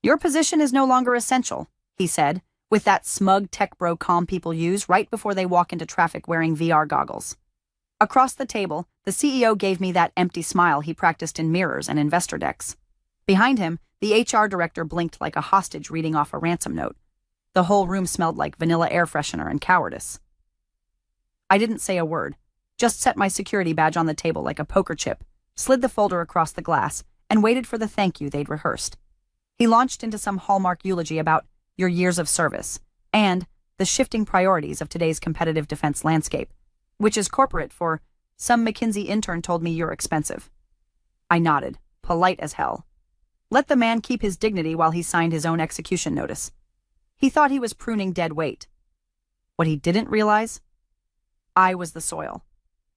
Your position is no longer essential, he said, with that smug tech bro calm people use right before they walk into traffic wearing VR goggles. Across the table, the CEO gave me that empty smile he practiced in mirrors and investor decks. Behind him, the HR director blinked like a hostage reading off a ransom note. The whole room smelled like vanilla air freshener and cowardice. I didn't say a word, just set my security badge on the table like a poker chip, slid the folder across the glass, and waited for the thank you they'd rehearsed. He launched into some hallmark eulogy about your years of service and the shifting priorities of today's competitive defense landscape, which is corporate for some McKinsey intern told me you're expensive. I nodded, polite as hell. Let the man keep his dignity while he signed his own execution notice. He thought he was pruning dead weight. What he didn't realize? I was the soil,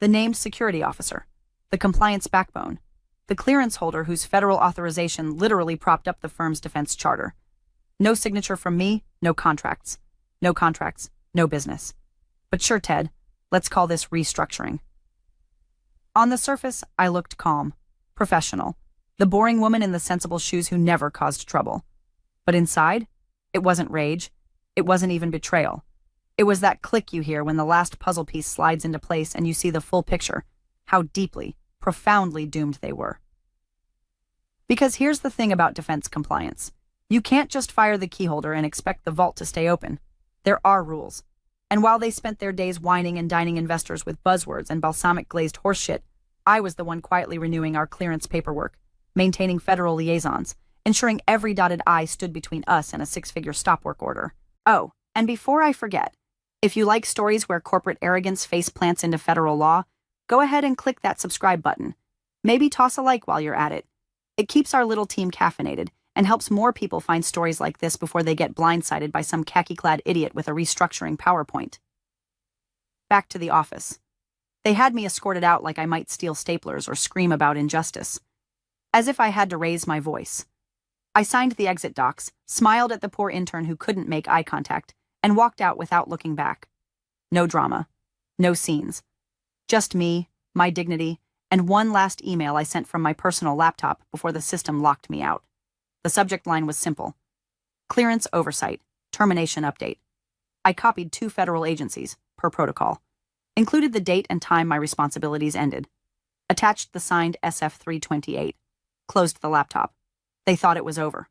the named security officer, the compliance backbone, the clearance holder whose federal authorization literally propped up the firm's defense charter. No signature from me, no contracts. No contracts, no business. But sure, Ted, let's call this restructuring. On the surface, I looked calm, professional, the boring woman in the sensible shoes who never caused trouble. But inside, it wasn't rage. It wasn't even betrayal. It was that click you hear when the last puzzle piece slides into place and you see the full picture, how deeply, profoundly doomed they were. Because here's the thing about defense compliance. You can't just fire the keyholder and expect the vault to stay open. There are rules. And while they spent their days whining and dining investors with buzzwords and balsamic glazed horseshit, I was the one quietly renewing our clearance paperwork, maintaining federal liaisons, ensuring every dotted I stood between us and a six-figure stop work order. Oh, and before I forget, if you like stories where corporate arrogance face plants into federal law, go ahead and click that subscribe button. Maybe toss a like while you're at it. It keeps our little team caffeinated and helps more people find stories like this before they get blindsided by some khaki-clad idiot with a restructuring PowerPoint. Back to the office. They had me escorted out like I might steal staplers or scream about injustice. As if I had to raise my voice. I signed the exit docs, smiled at the poor intern who couldn't make eye contact, and walked out without looking back. No drama. No scenes. Just me, my dignity, and one last email I sent from my personal laptop before the system locked me out. The subject line was simple. Clearance oversight. Termination update. I copied 2 federal agencies, per protocol. Included the date and time my responsibilities ended. Attached the signed SF-328. Closed the laptop. They thought it was over.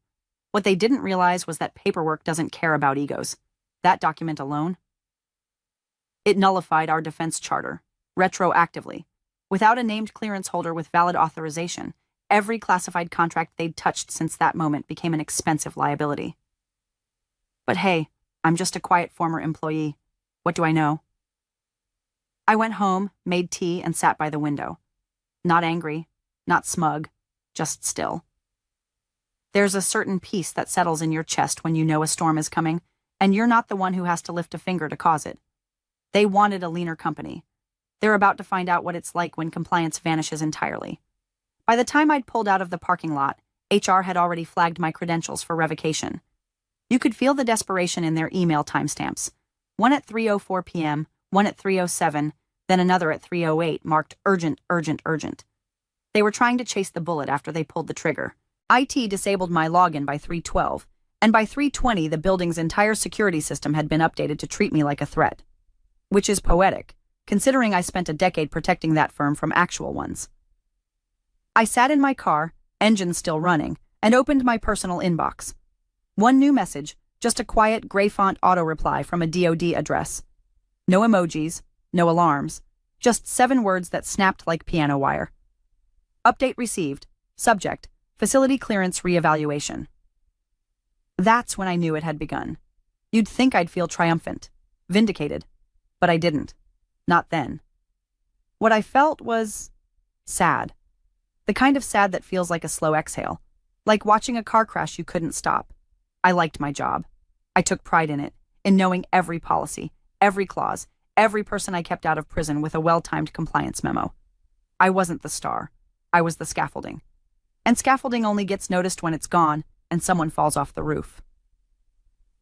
What they didn't realize was that paperwork doesn't care about egos. That document alone. It nullified our defense charter, retroactively. Without a named clearance holder with valid authorization, every classified contract they'd touched since that moment became an expensive liability. But hey, I'm just a quiet former employee. What do I know? I went home, made tea, and sat by the window. Not angry, not smug, just still. There's a certain peace that settles in your chest when you know a storm is coming, and you're not the one who has to lift a finger to cause it. They wanted a leaner company. They're about to find out what it's like when compliance vanishes entirely. By the time I'd pulled out of the parking lot, HR had already flagged my credentials for revocation. You could feel the desperation in their email timestamps. One at 3:04 p.m., one at 3:07, then another at 3:08 marked urgent, urgent, urgent. They were trying to chase the bullet after they pulled the trigger. IT disabled my login by 3:12, and by 3:20 the building's entire security system had been updated to treat me like a threat. Which is poetic, considering I spent a decade protecting that firm from actual ones. I sat in my car, engine still running, and opened my personal inbox. One new message, just a quiet gray font auto-reply from a DoD address. No emojis, no alarms, just 7 words that snapped like piano wire. Update received. Subject, facility clearance reevaluation. That's when I knew it had begun. You'd think I'd feel triumphant, vindicated, but I didn't. Not then. What I felt was sad. The kind of sad that feels like a slow exhale, like watching a car crash you couldn't stop. I liked my job. I took pride in it, in knowing every policy, every clause, every person I kept out of prison with a well-timed compliance memo. I wasn't the star. I was the scaffolding. And scaffolding only gets noticed when it's gone and someone falls off the roof.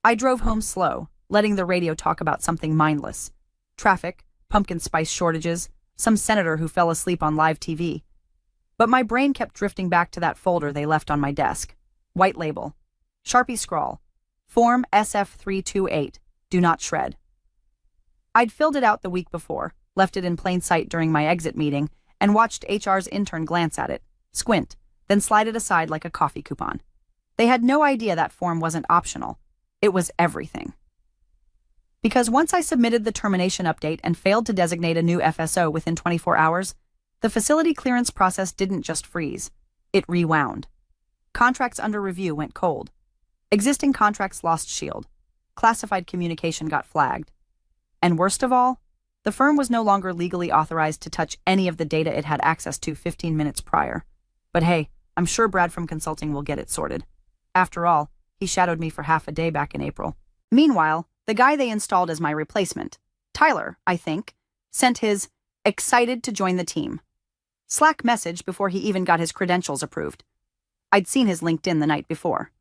I drove home slow, letting the radio talk about something mindless. Traffic, pumpkin spice shortages, some senator who fell asleep on live TV. But my brain kept drifting back to that folder they left on my desk. White label. Sharpie scrawl. Form SF328. Do not shred. I'd filled it out the week before, left it in plain sight during my exit meeting, and watched HR's intern glance at it, squint, then slide it aside like a coffee coupon. They had no idea that form wasn't optional. It was everything. Because once I submitted the termination update and failed to designate a new FSO within 24 hours, the facility clearance process didn't just freeze. It rewound. Contracts under review went cold. Existing contracts lost shield. Classified communication got flagged. And worst of all, the firm was no longer legally authorized to touch any of the data it had access to 15 minutes prior. But hey, I'm sure Brad from consulting will get it sorted. After all, he shadowed me for half a day back in April. Meanwhile, the guy they installed as my replacement, Tyler, I think, sent his excited to join the team Slack message before he even got his credentials approved. I'd seen his LinkedIn the night before.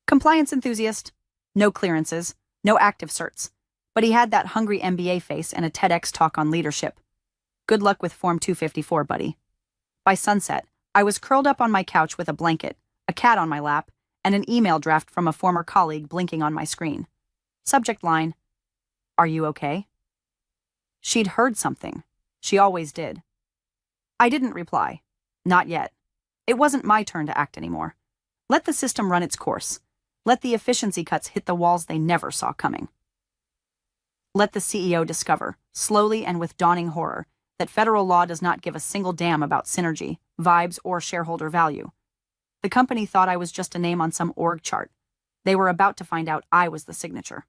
Compliance enthusiast, no clearances, no active certs, but he had that hungry MBA face and a TEDx talk on leadership. Good luck with Form 254, buddy. By sunset, I was curled up on my couch with a blanket, a cat on my lap, and an email draft from a former colleague blinking on my screen. Subject line, "Are you okay?" She'd heard something. She always did. I didn't reply. Not yet. It wasn't my turn to act anymore. Let the system run its course. Let the efficiency cuts hit the walls they never saw coming. Let the CEO discover, slowly and with dawning horror, that federal law does not give a single damn about synergy, vibes, or shareholder value. The company thought I was just a name on some org chart. They were about to find out I was the signature.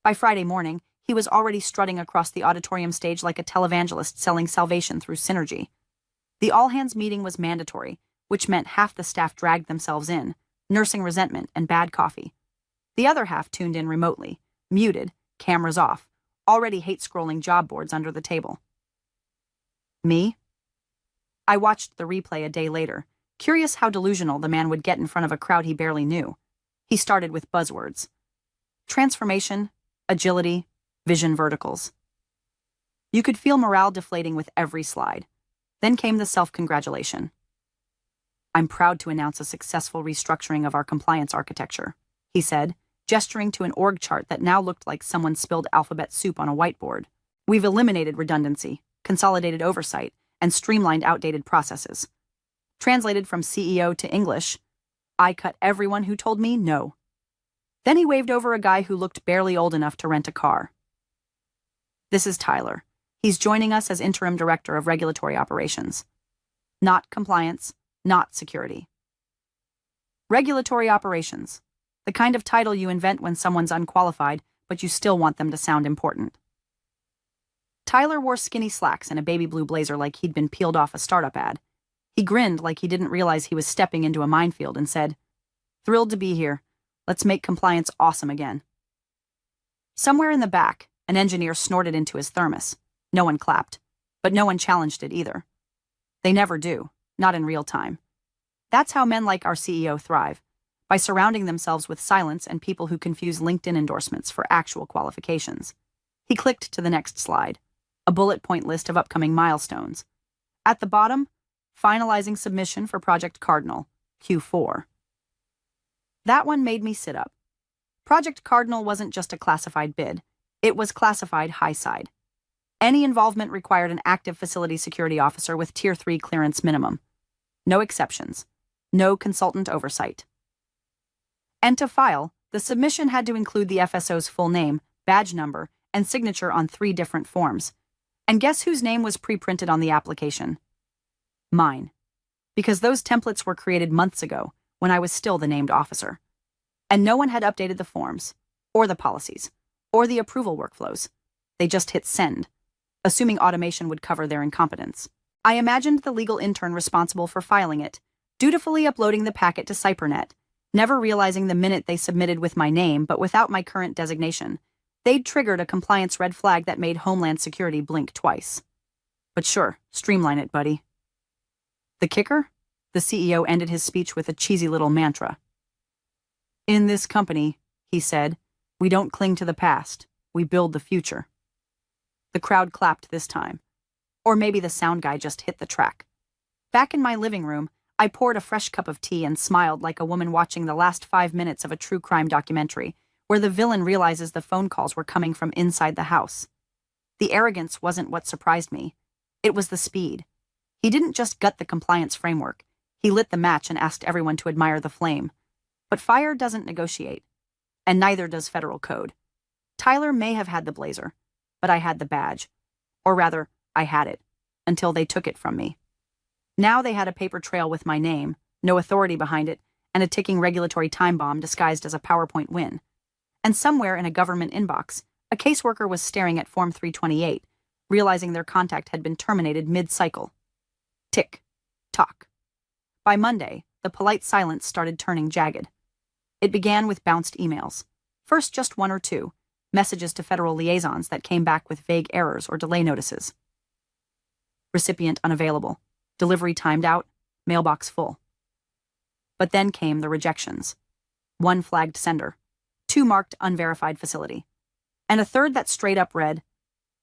By Friday morning, he was already strutting across the auditorium stage like a televangelist selling salvation through synergy. The all-hands meeting was mandatory, which meant half the staff dragged themselves in, nursing resentment and bad coffee. The other half tuned in remotely, muted, cameras off, already hate-scrolling job boards under the table. Me? I watched the replay a day later, curious how delusional the man would get in front of a crowd he barely knew. He started with buzzwords. Transformation, agility, vision verticals. You could feel morale deflating with every slide. Then came the self-congratulation. "I'm proud to announce a successful restructuring of our compliance architecture," he said, gesturing to an org chart that now looked like someone spilled alphabet soup on a whiteboard. "We've eliminated redundancy, consolidated oversight, and streamlined outdated processes." Translated from CEO to English, I cut everyone who told me no. Then he waved over a guy who looked barely old enough to rent a car. "This is Tyler. He's joining us as Interim Director of Regulatory Operations. Not compliance, not security. Regulatory Operations. The kind of title you invent when someone's unqualified, but you still want them to sound important." Tyler wore skinny slacks and a baby blue blazer like he'd been peeled off a startup ad. He grinned like he didn't realize he was stepping into a minefield and said, "Thrilled to be here. Let's make compliance awesome again." Somewhere in the back, an engineer snorted into his thermos. No one clapped, but no one challenged it either. They never do, not in real time. That's how men like our CEO thrive, by surrounding themselves with silence and people who confuse LinkedIn endorsements for actual qualifications. He clicked to the next slide, a bullet point list of upcoming milestones. At the bottom, finalizing submission for Project Cardinal, Q4. That one made me sit up. Project Cardinal wasn't just a classified bid. It was classified high side. Any involvement required an active facility security officer with Tier 3 clearance minimum. No exceptions. No consultant oversight. And to file, the submission had to include the FSO's full name, badge number, and signature on 3 different forms. And guess whose name was pre-printed on the application? Mine. Because those templates were created months ago, when I was still the named officer. And no one had updated the forms, or the policies, or the approval workflows. They just hit send, assuming automation would cover their incompetence. I imagined the legal intern responsible for filing it, dutifully uploading the packet to Cybernet, never realizing the minute they submitted with my name but without my current designation, they'd triggered a compliance red flag that made Homeland Security blink twice. But sure, streamline it, buddy. The kicker? The CEO ended his speech with a cheesy little mantra. "In this company," he said, "we don't cling to the past, we build the future." The crowd clapped this time. Or maybe the sound guy just hit the track. Back in my living room, I poured a fresh cup of tea and smiled like a woman watching the last 5 minutes of a true crime documentary, where the villain realizes the phone calls were coming from inside the house. The arrogance wasn't what surprised me. It was the speed. He didn't just gut the compliance framework. He lit the match and asked everyone to admire the flame. But fire doesn't negotiate. And neither does federal code. Tyler may have had the blazer, but I had the badge. Or rather, I had it, until they took it from me. Now they had a paper trail with my name, no authority behind it, and a ticking regulatory time bomb disguised as a PowerPoint win. And somewhere in a government inbox, a caseworker was staring at Form 328, realizing their contact had been terminated mid-cycle. Tick. Tock. By Monday, the polite silence started turning jagged. It began with bounced emails. First just one or two, messages to federal liaisons that came back with vague errors or delay notices. Recipient unavailable. Delivery timed out. Mailbox full. But then came the rejections. One flagged sender. Two marked unverified facility. And a third that straight up read,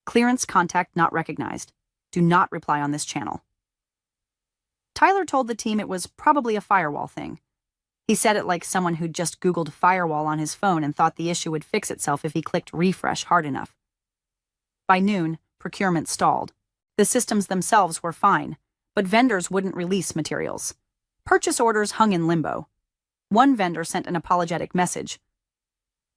"Clearance contact not recognized. Do not reply on this channel." Tyler told the team it was probably a firewall thing. He said it like someone who'd just Googled firewall on his phone and thought the issue would fix itself if he clicked refresh hard enough. By noon, procurement stalled. The systems themselves were fine, but vendors wouldn't release materials. Purchase orders hung in limbo. One vendor sent an apologetic message.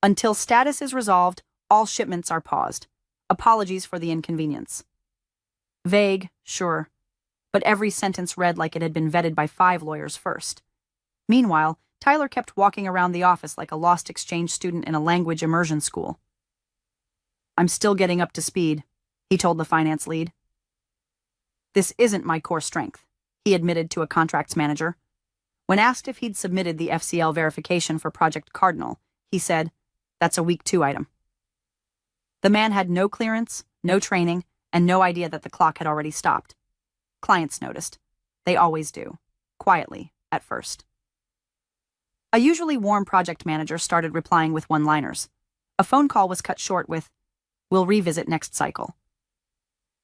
"Until status is resolved, all shipments are paused. Apologies for the inconvenience." Vague, sure, but every sentence read like it had been vetted by 5 lawyers first. Meanwhile, Tyler kept walking around the office like a lost exchange student in a language immersion school. "I'm still getting up to speed," he told the finance lead. "This isn't my core strength," he admitted to a contracts manager. When asked if he'd submitted the FCL verification for Project Cardinal, he said, "That's a week 2 item." The man had no clearance, no training, and no idea that the clock had already stopped. Clients noticed. They always do. Quietly, at first. A usually warm project manager started replying with one-liners. A phone call was cut short with, "We'll revisit next cycle."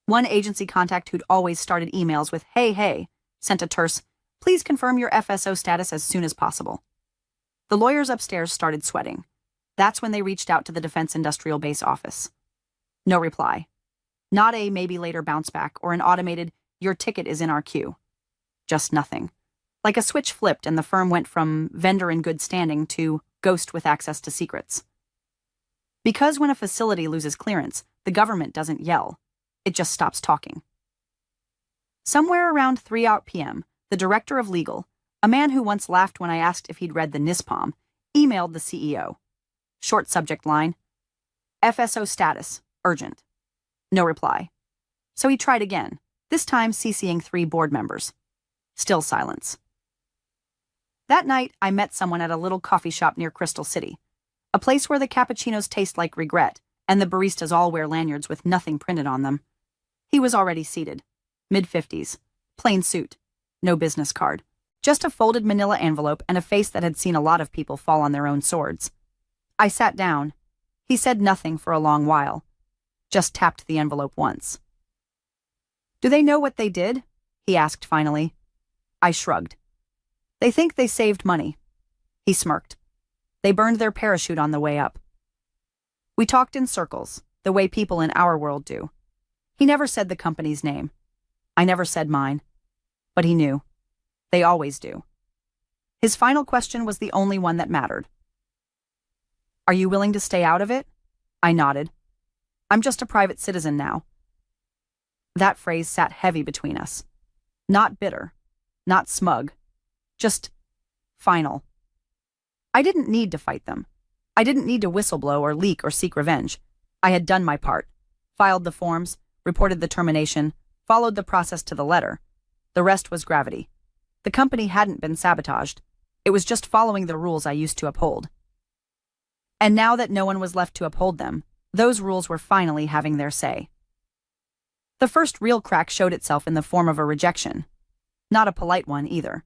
One agency contact who'd always started emails with, hey, sent a terse, "Please confirm your FSO status as soon as possible." The lawyers upstairs started sweating. That's when they reached out to the Defense Industrial Base office. No reply. Not a maybe later bounce back or an automated, "Your ticket is in our queue." Just nothing. Like a switch flipped and the firm went from vendor in good standing to ghost with access to secrets. Because when a facility loses clearance, the government doesn't yell. It just stops talking. Somewhere around 3 p.m., the director of legal, a man who once laughed when I asked if he'd read the NISPOM, emailed the CEO. Short subject line, "FSO status, urgent." No reply. So he tried again, this time CCing 3 board members. Still silence. That night, I met someone at a little coffee shop near Crystal City, a place where the cappuccinos taste like regret and the baristas all wear lanyards with nothing printed on them. He was already seated, mid-50s, plain suit, no business card, just a folded manila envelope and a face that had seen a lot of people fall on their own swords. I sat down. He said nothing for a long while, just tapped the envelope once. "Do they know what they did?" he asked finally. I shrugged. "They think they saved money." He smirked. "They burned their parachute on the way up." We talked in circles, the way people in our world do. He never said the company's name. I never said mine. But he knew. They always do. His final question was the only one that mattered. "Are you willing to stay out of it?" I nodded. "I'm just a private citizen now." That phrase sat heavy between us. Not bitter. Not smug. Just final. I didn't need to fight them. I didn't need to whistleblow or leak or seek revenge. I had done my part. Filed the forms, reported the termination, followed the process to the letter. The rest was gravity. The company hadn't been sabotaged. It was just following the rules I used to uphold. And now that no one was left to uphold them, those rules were finally having their say. The first real crack showed itself in the form of a rejection. Not a polite one, either.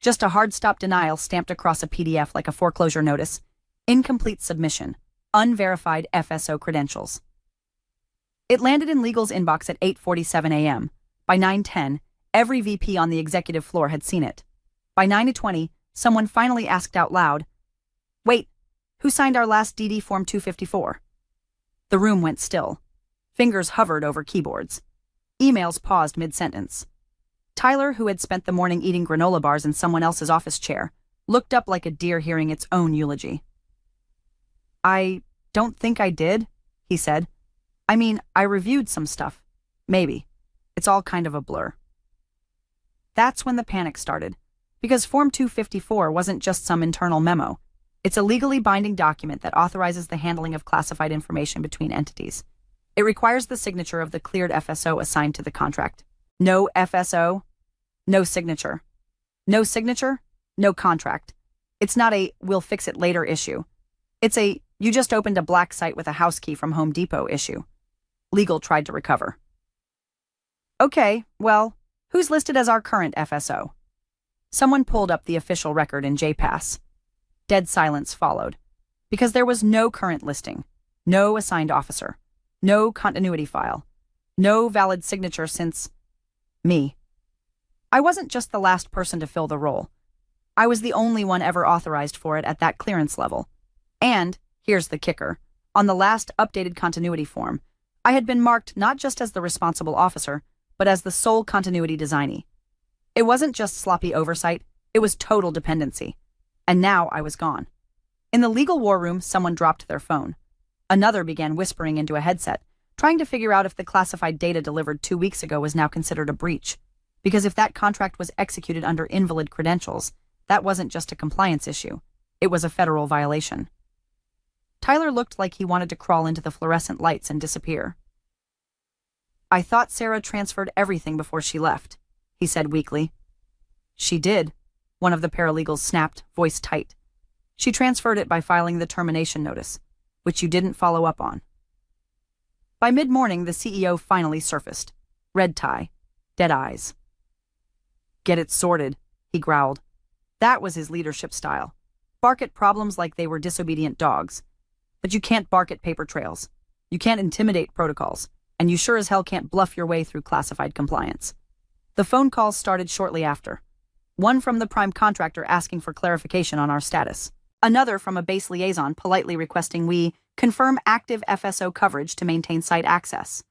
Just a hard-stop denial stamped across a PDF like a foreclosure notice. Incomplete submission. Unverified FSO credentials. It landed in legal's inbox at 8:47 a.m. By 9:10, every VP on the executive floor had seen it. By 9:20, someone finally asked out loud, "Wait, who signed our last DD Form 254? The room went still. Fingers hovered over keyboards. Emails paused mid-sentence. Tyler, who had spent the morning eating granola bars in someone else's office chair, looked up like a deer hearing its own eulogy. "I don't think I did," he said. "I mean, I reviewed some stuff. Maybe. It's all kind of a blur." That's when the panic started, because Form 254 wasn't just some internal memo. It's a legally binding document that authorizes the handling of classified information between entities. It requires the signature of the cleared FSO assigned to the contract. No FSO, no signature. No signature, no contract. It's not a "we'll fix it later" issue. It's a "you just opened a black site with a house key from Home Depot" issue. Legal tried to recover. "Okay, well, who's listed as our current FSO?" Someone pulled up the official record in JPass. Dead silence followed, because there was no current listing, no assigned officer, no continuity file, no valid signature since me. I wasn't just the last person to fill the role. I was the only one ever authorized for it at that clearance level. And, here's the kicker, on the last updated continuity form, I had been marked not just as the responsible officer, but as the sole continuity designee. It wasn't just sloppy oversight, it was total dependency. And now I was gone. In the legal war room, someone dropped their phone. Another began whispering into a headset, trying to figure out if the classified data delivered 2 weeks ago was now considered a breach. Because if that contract was executed under invalid credentials, that wasn't just a compliance issue. It was a federal violation. Tyler looked like he wanted to crawl into the fluorescent lights and disappear. "I thought Sarah transferred everything before she left," he said weakly. "She did," one of the paralegals snapped, voice tight. "She transferred it by filing the termination notice, which you didn't follow up on." By mid-morning, the CEO finally surfaced. Red tie, dead eyes. "Get it sorted," he growled. That was his leadership style. Bark at problems like they were disobedient dogs. But you can't bark at paper trails. You can't intimidate protocols. And you sure as hell can't bluff your way through classified compliance. The phone calls started shortly after. One from the prime contractor asking for clarification on our status. Another from a base liaison politely requesting we confirm active FSO coverage to maintain site access.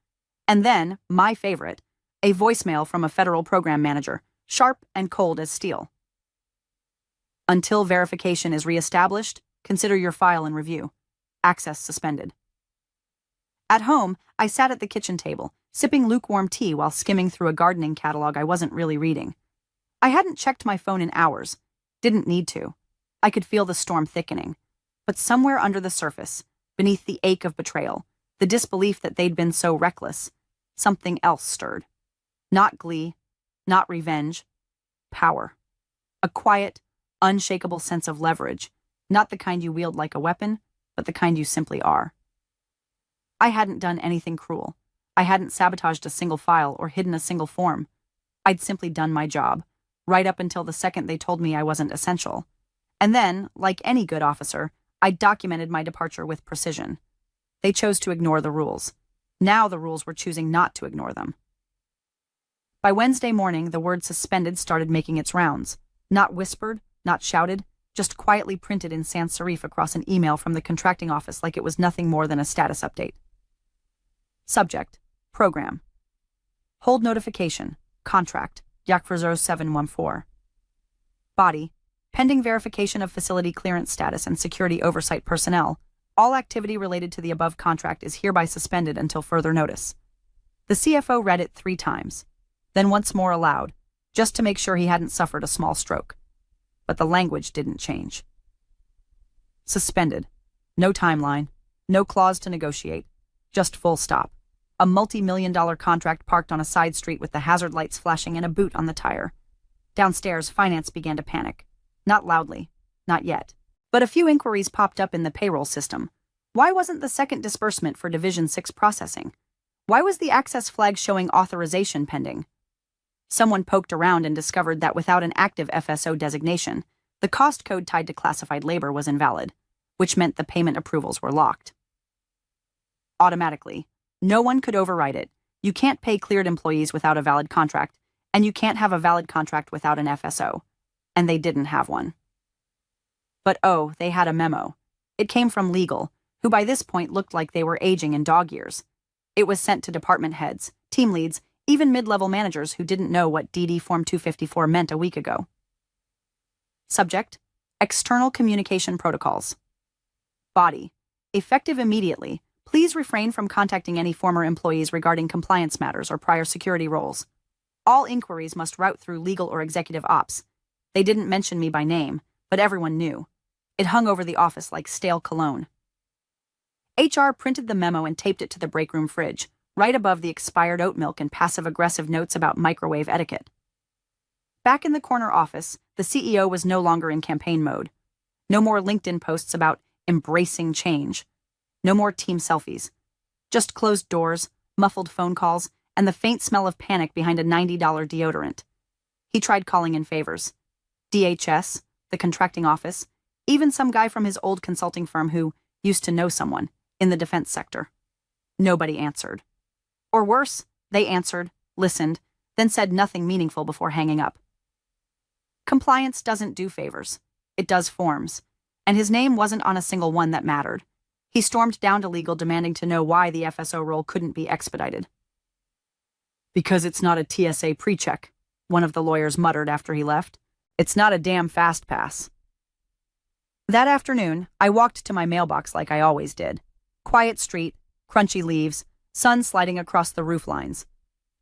And then, my favorite, a voicemail from a federal program manager, sharp and cold as steel. "Until verification is reestablished, consider your file and review. Access suspended." At home, I sat at the kitchen table, sipping lukewarm tea while skimming through a gardening catalog I wasn't really reading. I hadn't checked my phone in hours. Didn't need to. I could feel the storm thickening. But somewhere under the surface, beneath the ache of betrayal, the disbelief that they'd been so reckless, something else stirred. Not glee, not revenge, power. A quiet, unshakable sense of leverage, not the kind you wield like a weapon, but the kind you simply are. I hadn't done anything cruel. I hadn't sabotaged a single file or hidden a single form. I'd simply done my job, right up until the second they told me I wasn't essential. And then, like any good officer, I'd documented my departure with precision. They chose to ignore the rules. Now the rules were choosing not to ignore them. By Wednesday morning, the word suspended started making its rounds. Not whispered, not shouted, just quietly printed in sans serif across an email from the contracting office like it was nothing more than a status update. Subject: Program. Hold notification. Contract. Yakfrazor 714. Body: pending verification of facility clearance status and security oversight personnel. All activity related to the above contract is hereby suspended until further notice. The CFO read it 3 times, then once more aloud, just to make sure he hadn't suffered a small stroke. But the language didn't change. Suspended. No timeline. No clause to negotiate. Just full stop. A multi-million-dollar contract parked on a side street with the hazard lights flashing and a boot on the tire. Downstairs, finance began to panic. Not loudly. Not yet. But a few inquiries popped up in the payroll system. Why wasn't the second disbursement for Division 6 processing? Why was the access flag showing authorization pending? Someone poked around and discovered that without an active FSO designation, the cost code tied to classified labor was invalid, which meant the payment approvals were locked. Automatically. No one could override it. You can't pay cleared employees without a valid contract, and you can't have a valid contract without an FSO. and they didn't have one. But oh, they had a memo. It came from legal, who by this point looked like they were aging in dog years. It was sent to department heads, team leads, even mid-level managers who didn't know what DD Form 254 meant a week ago. Subject: External Communication Protocols. Body: Effective immediately. Please refrain from contacting any former employees regarding compliance matters or prior security roles. All inquiries must route through legal or executive ops. They didn't mention me by name, but everyone knew. It hung over the office like stale cologne. HR printed the memo and taped it to the break room fridge, right above the expired oat milk and passive-aggressive notes about microwave etiquette. Back in the corner office, the CEO was no longer in campaign mode. No more LinkedIn posts about embracing change. No more team selfies. Just closed doors, muffled phone calls, and the faint smell of panic behind a $90 deodorant. He tried calling in favors. DHS, the contracting office, even some guy from his old consulting firm who used to know someone in the defense sector. Nobody answered. Or worse, they answered, listened, then said nothing meaningful before hanging up. Compliance doesn't do favors. It does forms. And his name wasn't on a single one that mattered. He stormed down to legal demanding to know why the FSO role couldn't be expedited. Because it's not a TSA pre-check, one of the lawyers muttered after he left. It's not a damn fast pass. That afternoon, I walked to my mailbox like I always did. Quiet street, crunchy leaves, sun sliding across the roof lines.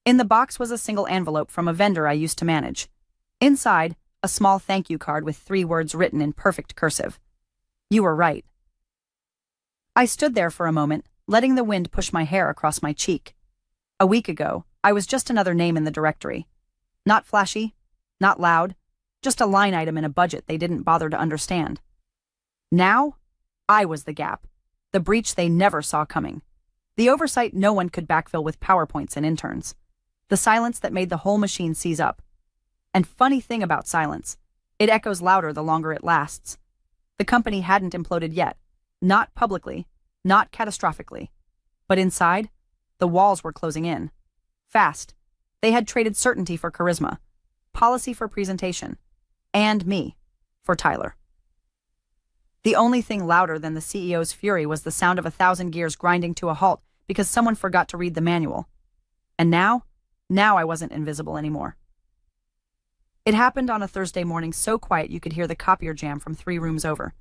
In the box was a single envelope from a vendor I used to manage. Inside, a small thank you card with 3 words written in perfect cursive. You were right. I stood there for a moment, letting the wind push my hair across my cheek. A week ago, I was just another name in the directory. Not flashy, not loud, just a line item in a budget they didn't bother to understand. Now, I was the gap, the breach they never saw coming. The oversight no one could backfill with PowerPoints and interns. The silence that made the whole machine seize up. And funny thing about silence, it echoes louder the longer it lasts. The company hadn't imploded yet. Not publicly, not catastrophically. But inside, the walls were closing in. Fast. They had traded certainty for charisma, policy for presentation, and me for Tyler. The only thing louder than the CEO's fury was the sound of 1,000 gears grinding to a halt because someone forgot to read the manual. And now I wasn't invisible anymore. It happened on a Thursday morning so quiet you could hear the copier jam from 3 rooms over.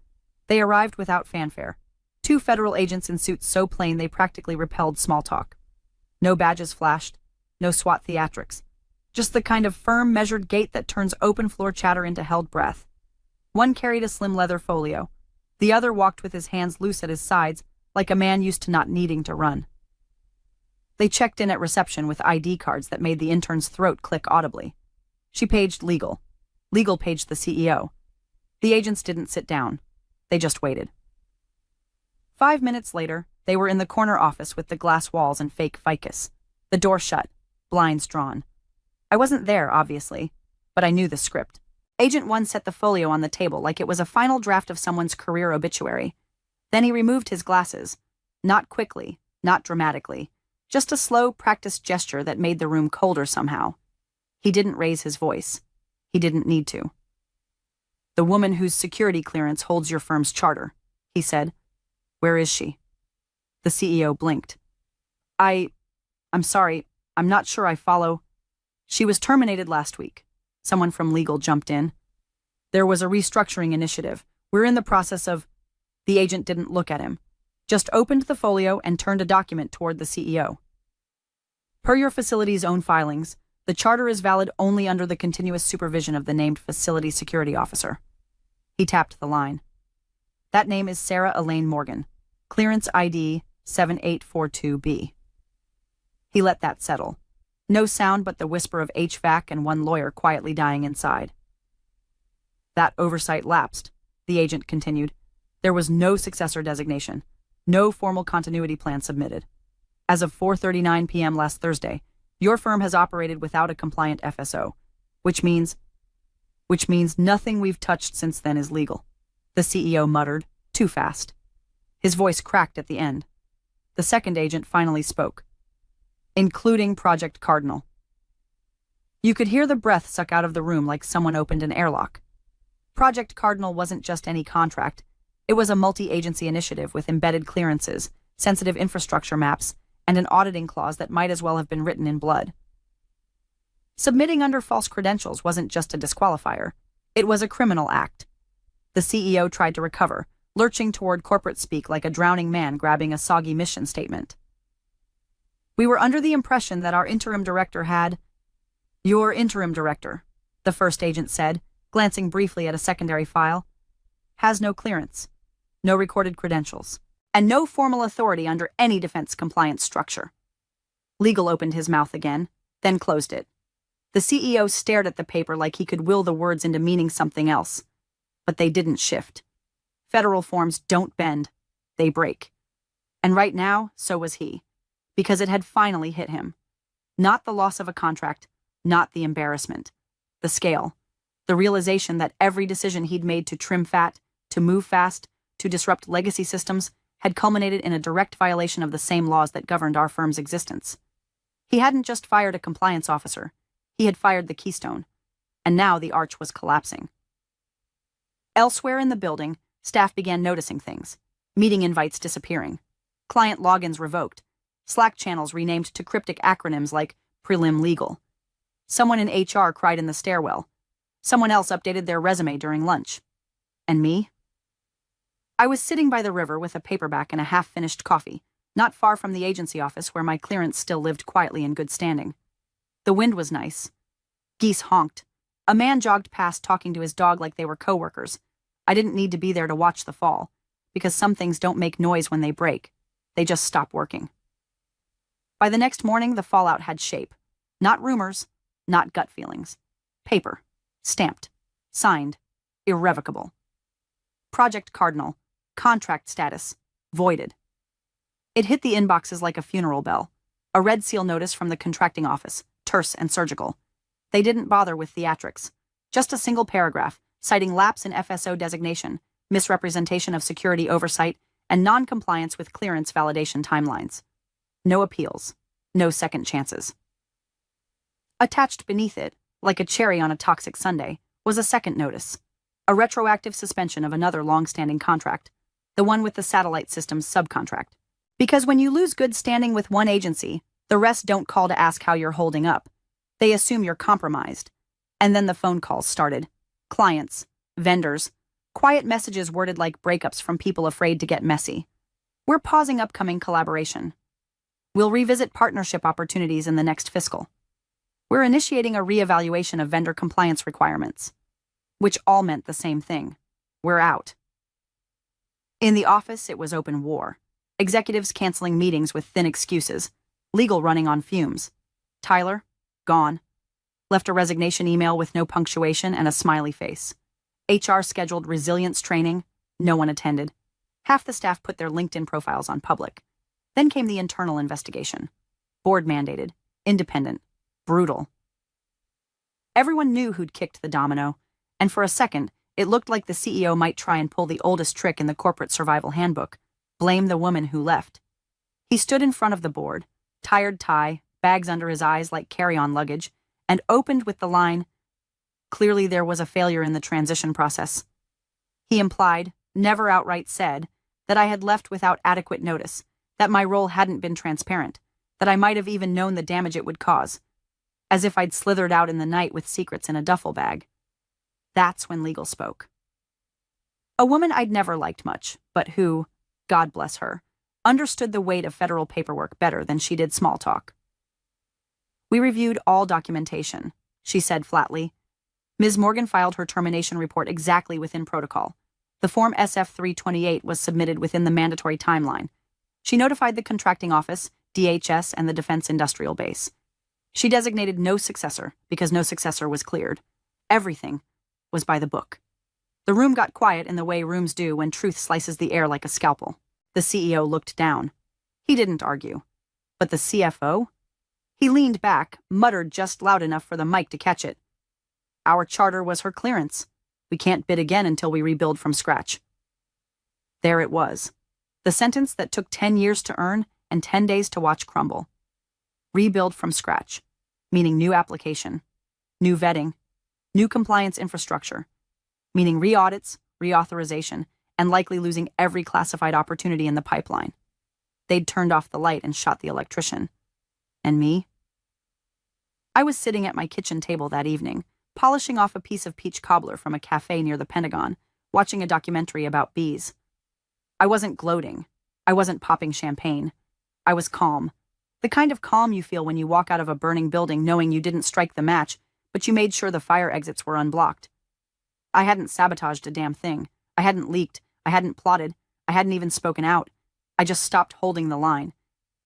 They arrived without fanfare. 2 federal agents in suits so plain they practically repelled small talk. No badges flashed, no SWAT theatrics. Just the kind of firm, measured gait that turns open floor chatter into held breath. One carried a slim leather folio. The other walked with his hands loose at his sides, like a man used to not needing to run. They checked in at reception with ID cards that made the intern's throat click audibly. She paged legal. Legal paged the CEO. The agents didn't sit down. They just waited. 5 minutes later, they were in the corner office with the glass walls and fake ficus. The door shut, blinds drawn. I wasn't there, obviously, but I knew the script. Agent 1 set the folio on the table like it was a final draft of someone's career obituary. Then he removed his glasses. Not quickly, not dramatically. Just a slow, practiced gesture that made the room colder somehow. He didn't raise his voice. He didn't need to. The woman whose security clearance holds your firm's charter, he said. Where is she? The CEO blinked. I'm sorry, I'm not sure I follow. She was terminated last week. Someone from legal jumped in. There was a restructuring initiative. We're in the process of... The agent didn't look at him. Just opened the folio and turned a document toward the CEO. Per your facility's own filings, the charter is valid only under the continuous supervision of the named facility security officer. He tapped the line. That name is Sarah Elaine Morgan. Clearance ID 7842B. He let that settle. No sound but the whisper of HVAC and one lawyer quietly dying inside. That oversight lapsed, the agent continued. There was no successor designation, no formal continuity plan submitted. As of 4:39 p.m. last Thursday, your firm has operated without a compliant FSO, which means nothing we've touched since then is legal. The CEO muttered, too fast. His voice cracked at the end. The second agent finally spoke. Including Project Cardinal. You could hear the breath suck out of the room like someone opened an airlock. Project Cardinal wasn't just any contract. It was a multi-agency initiative with embedded clearances, sensitive infrastructure maps, and an auditing clause that might as well have been written in blood. Submitting under false credentials wasn't just a disqualifier. It was a criminal act. The CEO tried to recover, lurching toward corporate speak like a drowning man grabbing a soggy mission statement. We were under the impression that our interim director had— Your interim director, the first agent said, glancing briefly at a secondary file, has no clearance, no recorded credentials, and no formal authority under any defense compliance structure. Legal opened his mouth again, then closed it. The CEO stared at the paper like he could will the words into meaning something else. But they didn't shift. Federal forms don't bend, they break. And right now, so was he, because it had finally hit him. Not the loss of a contract, not the embarrassment. The scale. The realization that every decision he'd made to trim fat, to move fast, to disrupt legacy systems, had culminated in a direct violation of the same laws that governed our firm's existence. He hadn't just fired a compliance officer. He had fired the keystone. And now the arch was collapsing. Elsewhere in the building, staff began noticing things. Meeting invites disappearing. Client logins revoked. Slack channels renamed to cryptic acronyms like prelim legal. Someone in HR cried in the stairwell. Someone else updated their resume during lunch. And me? I was sitting by the river with a paperback and a half-finished coffee, not far from the agency office where my clearance still lived quietly in good standing. The wind was nice. Geese honked. A man jogged past talking to his dog like they were coworkers. I didn't need to be there to watch the fall, because some things don't make noise when they break. They just stop working. By the next morning, the fallout had shape. Not rumors, not gut feelings. Paper. Stamped. Signed. Irrevocable. Project Cardinal. Contract status. Voided. It hit the inboxes like a funeral bell. A red seal notice from the contracting office, terse and surgical. They didn't bother with theatrics. Just a single paragraph, citing lapse in FSO designation, misrepresentation of security oversight, and non-compliance with clearance validation timelines. No appeals. No second chances. Attached beneath it, like a cherry on a toxic sundae, was a second notice. A retroactive suspension of another long-standing contract, the one with the satellite system's subcontract. Because when you lose good standing with one agency, the rest don't call to ask how you're holding up. They assume you're compromised. And then the phone calls started. Clients, vendors, quiet messages worded like breakups from people afraid to get messy. We're pausing upcoming collaboration. We'll revisit partnership opportunities in the next fiscal. We're initiating a reevaluation of vendor compliance requirements. Which all meant the same thing. We're out. In the office, it was open war. Executives canceling meetings with thin excuses. Legal running on fumes. Tyler, gone. Left a resignation email with no punctuation and a smiley face. HR scheduled resilience training. No one attended. Half the staff put their LinkedIn profiles on public. Then came the internal investigation. Board mandated. Independent. Brutal. Everyone knew who'd kicked the domino, and for a second, it looked like the CEO might try and pull the oldest trick in the corporate survival handbook, blame the woman who left. He stood in front of the board, tired tie, bags under his eyes like carry-on luggage, and opened with the line, "Clearly there was a failure in the transition process." He implied, never outright said, that I had left without adequate notice, that my role hadn't been transparent, that I might have even known the damage it would cause, as if I'd slithered out in the night with secrets in a duffel bag. That's when legal spoke. A woman I'd never liked much, but who, God bless her, understood the weight of federal paperwork better than she did small talk. "We reviewed all documentation," she said flatly. Ms. Morgan filed her termination report exactly within protocol. The Form SF-328 was submitted within the mandatory timeline. She notified the contracting office, DHS, and the Defense Industrial Base. She designated no successor because no successor was cleared. Everything was by the book. The room got quiet in the way rooms do when truth slices the air like a scalpel. The CEO looked down. He didn't argue. But the CFO? He leaned back, muttered just loud enough for the mic to catch it. "Our charter was her clearance. We can't bid again until we rebuild from scratch." There it was. The sentence that took 10 years to earn and 10 days to watch crumble. Rebuild from scratch, meaning new application, new vetting, new compliance infrastructure, meaning re-audits, reauthorization, and likely losing every classified opportunity in the pipeline. They'd turned off the light and shot the electrician. And me? I was sitting at my kitchen table that evening, polishing off a piece of peach cobbler from a cafe near the Pentagon, watching a documentary about bees. I wasn't gloating. I wasn't popping champagne. I was calm. The kind of calm you feel when you walk out of a burning building knowing you didn't strike the match, but you made sure the fire exits were unblocked. I hadn't sabotaged a damn thing. I hadn't leaked. I hadn't plotted. I hadn't even spoken out. I just stopped holding the line.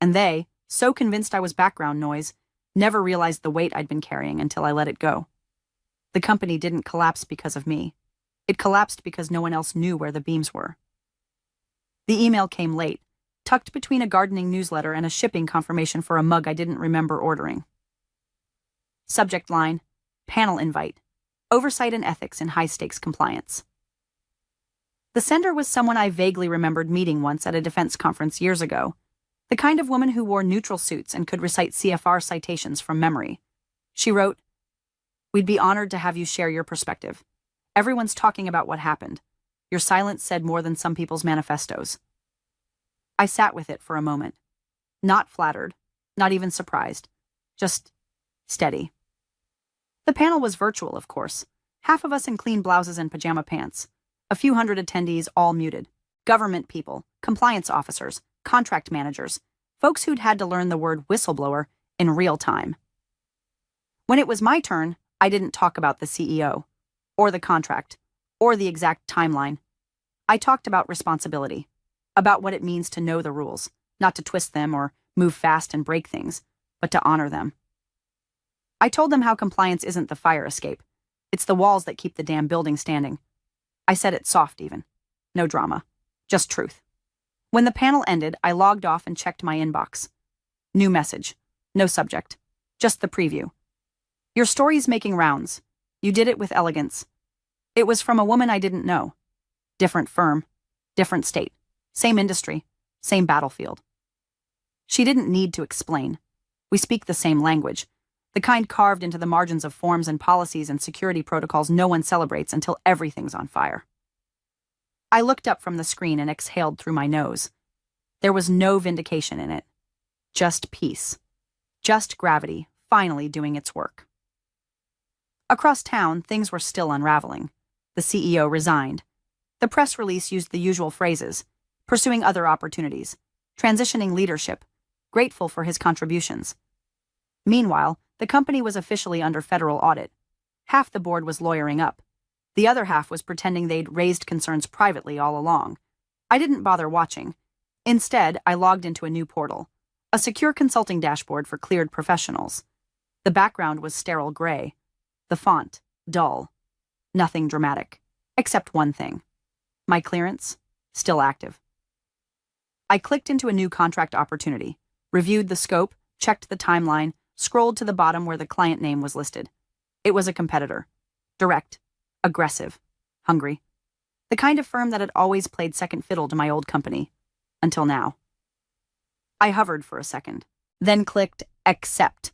And they, so convinced I was background noise, never realized the weight I'd been carrying until I let it go. The company didn't collapse because of me. It collapsed because no one else knew where the beams were. The email came late, tucked between a gardening newsletter and a shipping confirmation for a mug I didn't remember ordering. Subject line, panel invite, oversight and ethics in high-stakes compliance. The sender was someone I vaguely remembered meeting once at a defense conference years ago, the kind of woman who wore neutral suits and could recite CFR citations from memory. She wrote, "We'd be honored to have you share your perspective. Everyone's talking about what happened. Your silence said more than some people's manifestos." I sat with it for a moment. Not flattered, not even surprised, just steady. The panel was virtual, of course. Half of us in clean blouses and pajama pants. A few hundred attendees, all muted. Government people, compliance officers, contract managers, folks who'd had to learn the word whistleblower in real time. When it was my turn, I didn't talk about the CEO, or the contract, or the exact timeline. I talked about responsibility, about what it means to know the rules, not to twist them or move fast and break things, but to honor them. I told them how compliance isn't the fire escape. It's the walls that keep the damn building standing. I said it soft even. No drama. Just truth. When the panel ended, I logged off and checked my inbox. New message. No subject. Just the preview. "Your story's making rounds. You did it with elegance." It was from a woman I didn't know. Different firm. Different state. Same industry. Same battlefield. She didn't need to explain. We speak the same language. The kind carved into the margins of forms and policies and security protocols no one celebrates until everything's on fire. I looked up from the screen and exhaled through my nose. There was no vindication in it. Just peace. Just gravity, finally doing its work. Across town, things were still unraveling. The CEO resigned. The press release used the usual phrases: pursuing other opportunities, transitioning leadership, grateful for his contributions. Meanwhile, the company was officially under federal audit. Half the board was lawyering up. The other half was pretending they'd raised concerns privately all along. I didn't bother watching. Instead, I logged into a new portal, a secure consulting dashboard for cleared professionals. The background was sterile gray. The font, dull. Nothing dramatic, except one thing. My clearance, still active. I clicked into a new contract opportunity, reviewed the scope, checked the timeline, scrolled to the bottom where the client name was listed. It was a competitor. Direct, aggressive, hungry. The kind of firm that had always played second fiddle to my old company. Until now. I hovered for a second, then clicked accept.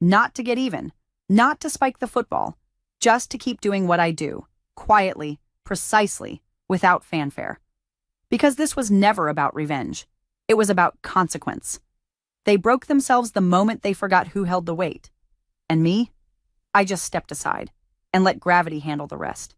Not to get even, not to spike the football, just to keep doing what I do, quietly, precisely, without fanfare. Because this was never about revenge. It was about consequence. They broke themselves the moment they forgot who held the weight. And me? I just stepped aside and let gravity handle the rest.